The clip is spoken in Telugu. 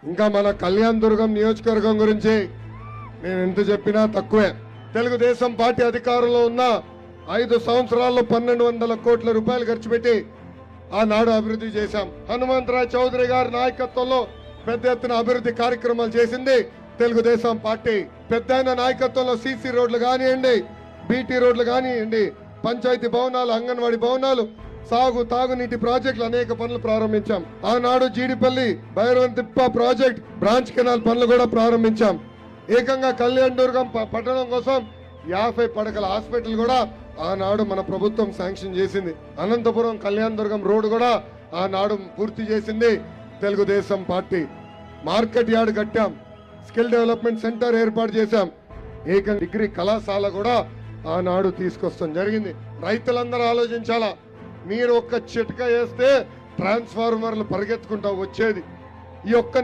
ఇంకా మన కళ్యాణ్ దుర్గం నియోజకవర్గం గురించి నేను ఎంత చెప్పినా తక్కువే. తెలుగుదేశం పార్టీ అధికారంలో ఉన్న 5 సంవత్సరాల్లో 1200 కోట్ల రూపాయలు ఖర్చు పెట్టి ఆనాడు అభివృద్ధి చేశాం. హనుమంతరాయ్ చౌదరి గారి నాయకత్వంలో పెద్ద ఎత్తున అభివృద్ధి కార్యక్రమాలు చేసింది తెలుగుదేశం పార్టీ. పెద్ద నాయకత్వంలో సీసీ రోడ్లు కానివ్వండి, బీటీ రోడ్లు కానివ్వండి, పంచాయతీ భవనాలు, అంగన్వాడీ భవనాలు, సాగు తాగునీటి ప్రాజెక్టులు అనేక పనులు ప్రారంభించాం. ఆనాడు జీడిపల్లి భైరవంతిప్ప ప్రాజెక్ట్, బ్రాంచ్ కెనాల్ పనులు కూడా ప్రారంభించాం. ఏకంగా కళ్యాణ్ దుర్గం పట్టణం కోసం 50 పడకల హాస్పిటల్ కూడా ఆనాడు మన ప్రభుత్వం శాంక్షన్ చేసింది. అనంతపురం కళ్యాణ్ దుర్గం రోడ్డు కూడా ఆనాడు పూర్తి చేసింది తెలుగుదేశం పార్టీ. మార్కెట్ యార్డ్ కట్టాం, స్కిల్ డెవలప్మెంట్ సెంటర్ ఏర్పాటు చేశాం, ఏకంగా డిగ్రీ కళాశాల కూడా ఆనాడు తీసుకొస్తాం జరిగింది. రైతులందరూ ఆలోచించాలా, మీరు ఒక్క చిట్కా వేస్తే ట్రాన్స్ఫార్మర్లు పరిగెత్తుకుంటా వచ్చేది. ఈ ఒక్క